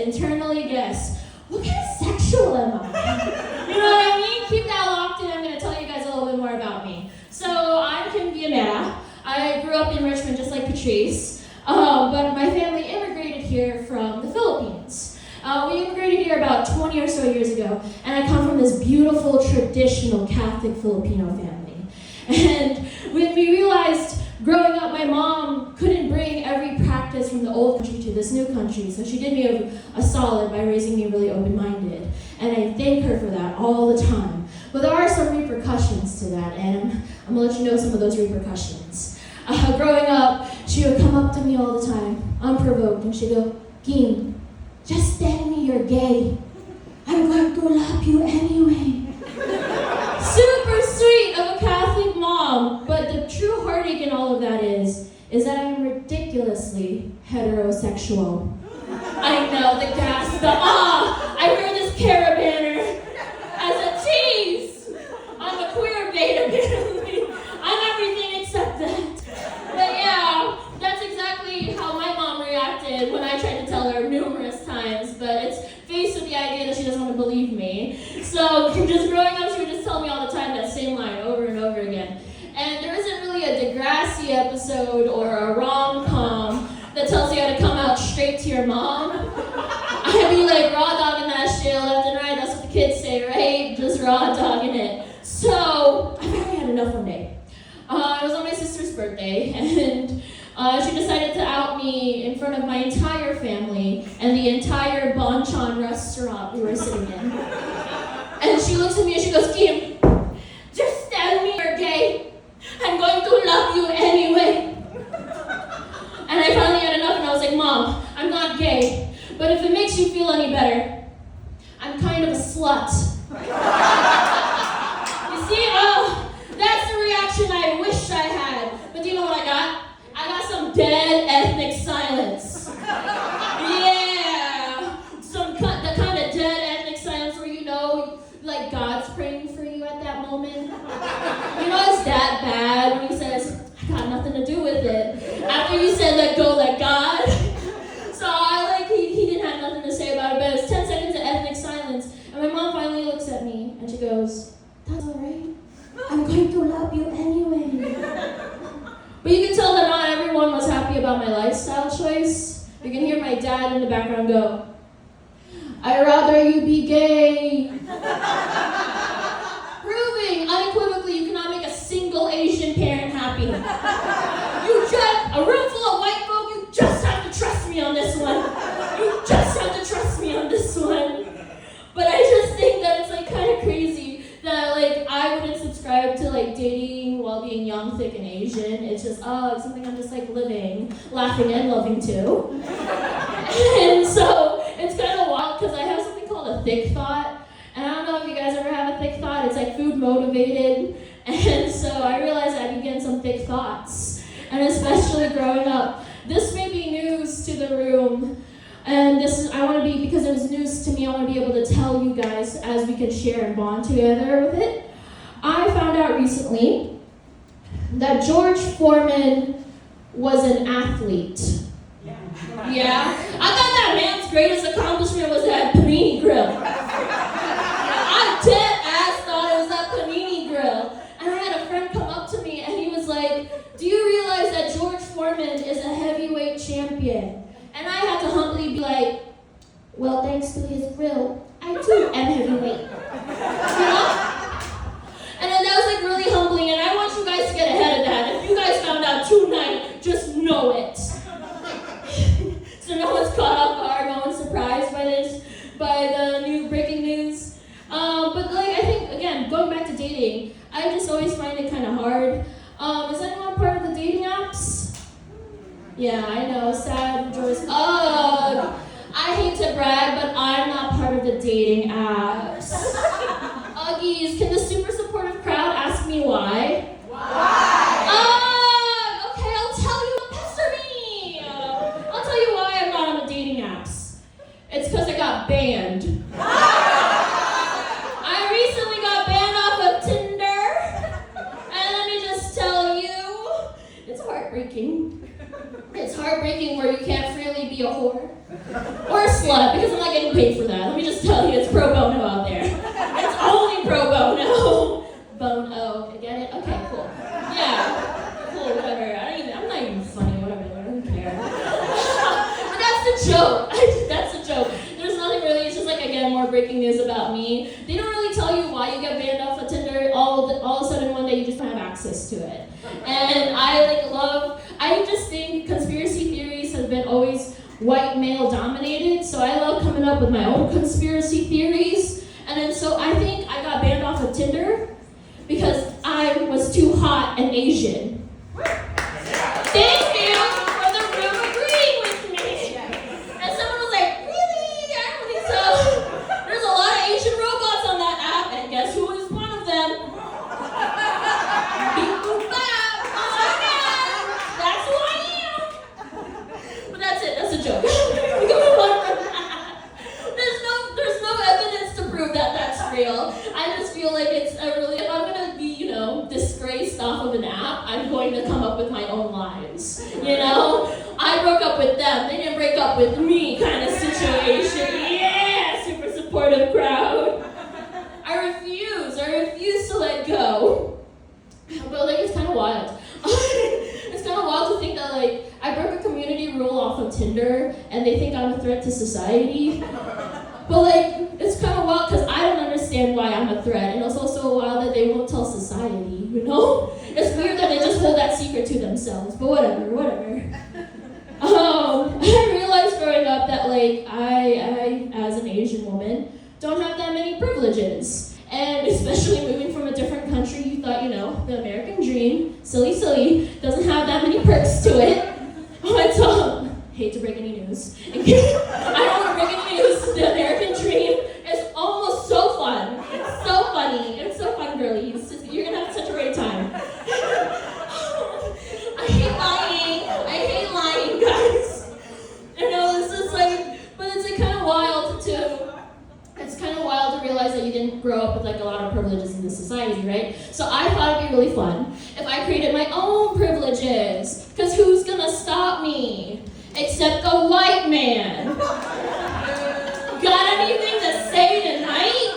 internally guess, what kind of sexual am I? You know what I mean? Keep that locked in. I'm going to tell you guys a little bit more about me. So I'm Villamera. I grew up in Richmond just like Patrice, but my family immigrated here from the Philippines. We immigrated here about 20 or so years ago, and I come from this beautiful, traditional Catholic Filipino family. And when we realized growing up, my mom couldn't bring every practice from the old country to this new country, so she did me a solid by raising me really open-minded. And I thank her for that all the time. But there are some repercussions to that, and I'm going to let you know some of those repercussions. Growing up, she would come up to me all the time, unprovoked, and she'd go, "Kim, just tell me you're gay. I'm going to love you anyway." Super sweet of a Catholic mom, but the true heartache in all of that is that I'm ridiculously heterosexual. I know, the gasp, the I wear this caravanner as a tease. I'm a queer bait, apparently. I'm everything except that. But yeah, that's exactly how my mom reacted when I tried to tell her numerous times, but it's faced with the idea that she doesn't want to believe me. So just growing up, she would just tell me all the time that same line over and over again. And there isn't really a Degrassi episode or a rom-com that tells you how to come out straight to your mom. I'd be like raw dogging that shit left and right. That's what the kids say, right? Just raw dogging it. So I finally had enough one day. It was on my sister's birthday, and she decided to out me in front of my entire family and the entire Bonchon restaurant we were sitting in. And she looks at me and she goes, "Kim, just tell me you're gay. I'm going to love you anyway." And I finally had enough, and I was like, "Mom, I'm not gay, but if it makes you feel any better, I'm kind of a slut." You see, that's the reaction I wish I had. But do you know what I got? I got some dead ethnic silence. Yeah, the kind of dead ethnic silence where you know, like God's praying for you at that moment. You know it's that bad when he says, "I got nothing to do with it." After you said, "Let go, let God." So he didn't have nothing to say about it, but it was 10 seconds of ethnic silence. And my mom finally looks at me and she goes, "That's all right. I'm going to love you anyway." But you can tell that not everyone was happy about my lifestyle choice. You can hear my dad in the background go, "I'd rather you be gay." Proving unequivocally you cannot make a single Asian parent happy. A room full of white folk, you just have to trust me on this one. You just have to trust me on this one. But I just think that it's kind of crazy that I wouldn't subscribe to dating while being young, thick, and Asian. It's just it's something I'm just living, laughing, and loving too. And so it's kind of wild because I have something called a thick thought. And I don't know if you guys ever have a thick thought. It's food motivated. And so I realized I began some thick thoughts. And especially growing up, this may be news to the room. And because it was news to me, I want to be able to tell you guys as we can share and bond together with it. I found out recently that George Foreman was an athlete. Yeah? I thought that man's greatest accomplishment was that panini grill. I dead ass thought it was that panini grill. And I had a friend come up to me and he was like, "Do you realize that George Foreman is a heavyweight champion?" And I had to humbly be like, "Well, thanks to his grill, I too am heavyweight." You know? And then that was really humbling, and I want you guys to get ahead of that. If you guys found out tonight, just know it. So no one's caught off guard, no one's surprised by the new breaking news. But I think, again, going back to dating, I just always find it kind of hard. Is anyone part of the dating apps? Yeah, I know, sad, Joyce. I hate to brag, but I'm not part of the dating apps. Uggies, can the super supportive crowd ask me why? Why? Okay, I'll tell you. Pester me. I'll tell you why I'm not on the dating apps. It's because I got banned. I recently got banned off of Tinder. And let me just tell you, it's heartbreaking. It's heartbreaking where you can't freely be a whore or a slut because I'm not getting paid for that. Let me just tell you, it's pro bono out there. It's only pro bono. Bono, get it? Okay, cool. Yeah, cool, whatever. I'm not even funny, whatever, I don't care. But that's the joke. That's the joke. There's nothing really, it's just like, again, more breaking news about me. They don't really tell you why you get banned off of Tinder. All of a sudden one day you just don't have access to it. And I just think conspiracy theories have been always white male dominated, so I love coming up with my own conspiracy theories. And then so I think I got banned off of Tinder because I was too hot and Asian. Thank you for the room agreeing with me. And someone was like, really? I don't think so. There's a lot of Asian robots on that app, and guess who is one of them? Beep boop bop. Oh my God. That's who I am. But that's it. That's a joke. We can move on from that. There's no evidence to prove that that's real. I just feel like it's a really, if I'm gonna be, disgraced off of an app, I'm going to come up with my own lies. I broke up with them, they didn't break up with me kind of situation. Yeah, super supportive crowd. I refuse to let go. But it's kind of wild. It's kind of wild to think that I broke a community rule off of Tinder and they think I'm a threat to society. But it's kind of wild because I don't understand why I'm a threat, and it's also wild that they won't tell society, It's weird that they just hold that secret to themselves, but whatever. I realized growing up that I, as an Asian woman, don't have that many privileges. And especially moving from a different country, you thought, the American dream, silly, doesn't have that many perks to it. But, hate to break any news. I don't want to break any news. The American dream is almost so fun. It's so funny. It's so fun, girlies. You're going to have such a great time. I hate lying, guys. It's just but it's kind of wild to... It's kind of wild to realize that you didn't grow up with a lot of privileges in this society, right? So I thought it'd be really fun if I created my own privileges. Because who's going to stop me? Except the white man. Got anything to say tonight?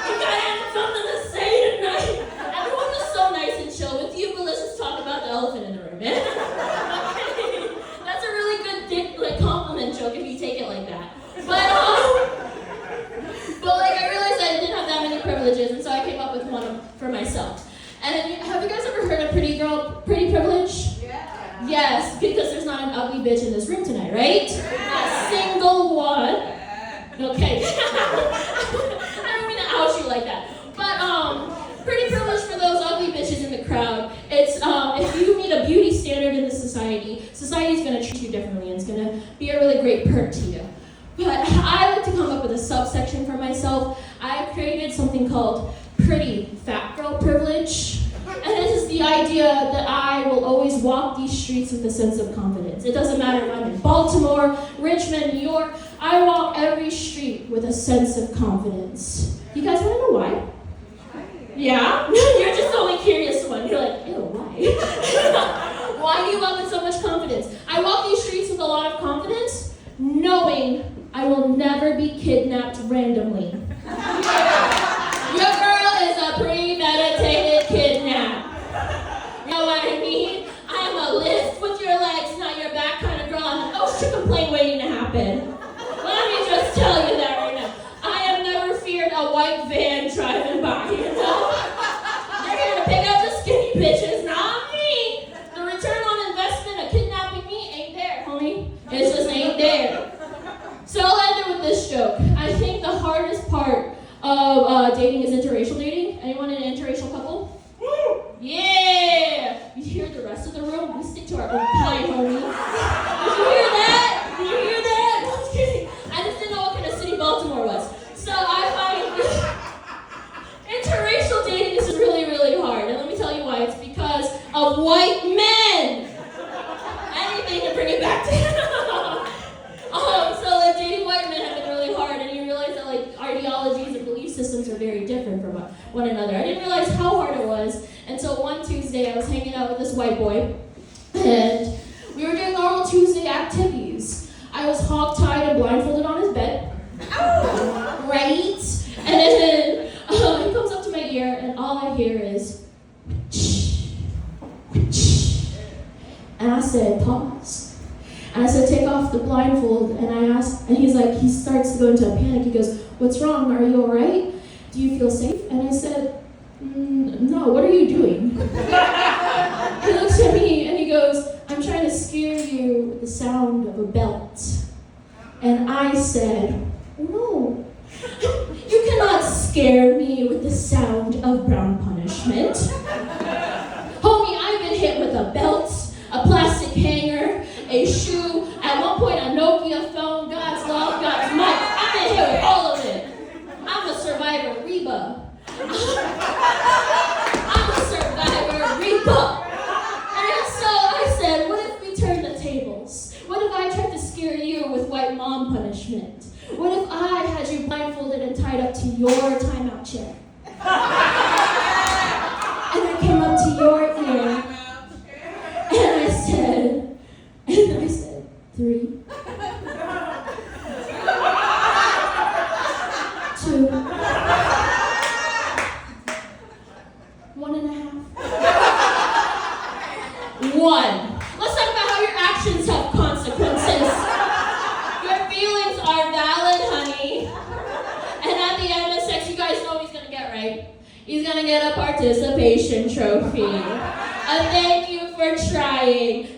You got something to say tonight? Everyone was so nice and chill with you, but let's just talk about the elephant in the room, man. That's a really good compliment joke if you take it like that. But I realized I didn't have that many privileges, and so I came up with one for myself. And have you guys ever heard of pretty privilege? Yeah. Yes, because there's not an ugly bitch in this room tonight, right? A single one. Okay. I don't mean to out you like that. But pretty privilege for those ugly bitches in the crowd. It's if you meet a beauty standard in the society's gonna treat you differently, and it's gonna be a really great perk to you. But I like to come up with a subsection for myself. I created something called pretty fat girl privilege. And this is the idea that I will always walk these streets with a sense of confidence. It doesn't matter if I'm in Baltimore, Richmond, New York. I walk every street with a sense of confidence. You guys want to know why? Yeah? You're just the only curious one. You're like, ew, why? Why do you walk with so much confidence? I walk these streets with a lot of confidence, knowing I will never be kidnapped randomly. Your girl is a premeditated kidnap. You know what I mean? I am a lift with your legs, not your back kind of girl. I'm an OSHA complaint waiting to happen. Let me just tell you that right now. I have never feared a white van driving by, They're here to pick up the skinny bitches, not me. The return on investment of kidnapping me ain't there, homie. It just ain't there. So I'll end it with this joke. I think the hardest part of dating is interracial dating. Anyone in an interracial couple? Yeah! You hear the rest of the room? We stick to our own pie, homie. Did you hear that? Did you hear that? No, I was kidding. I just didn't know what kind of city Baltimore was. So I find interracial dating is really, really hard. And let me tell you why. It's because of white men. Anything to bring it back to So dating white men have been really hard, and you realize that ideologies and belief systems are very different from one another. I didn't realize how hard it was until one Tuesday I was hanging out with this white boy, and we were doing normal Tuesday activities. I was the blindfold, and I asked, and he's like, he starts to go into a panic. He goes, "What's wrong? Are you all right? Do you feel safe?" And I said, "No, what are you doing?" He looks at me and he goes, "I'm trying to scare you with the sound of a belt." And I said, "No, you cannot scare me with the sound of brown punishment. Homie, I've been hit with a belt, a plastic hanger, a shoe, at one point a Nokia phone, God's love, God's might. I've been hit with all of it. I'm a survivor, Reba. I'm a survivor, Reba." And so I said, "What if we turn the tables? What if I tried to scare you with white mom punishment? What if I had you blindfolded and tied up to your timeout chair? And I came up to your ear, and I said, 3, 2, 1.5, 1. Let's talk about how your actions have consequences. Your feelings are valid, honey. And at the end of sex, you guys know what he's gonna get, right? He's gonna get a participation trophy. A thank you for trying.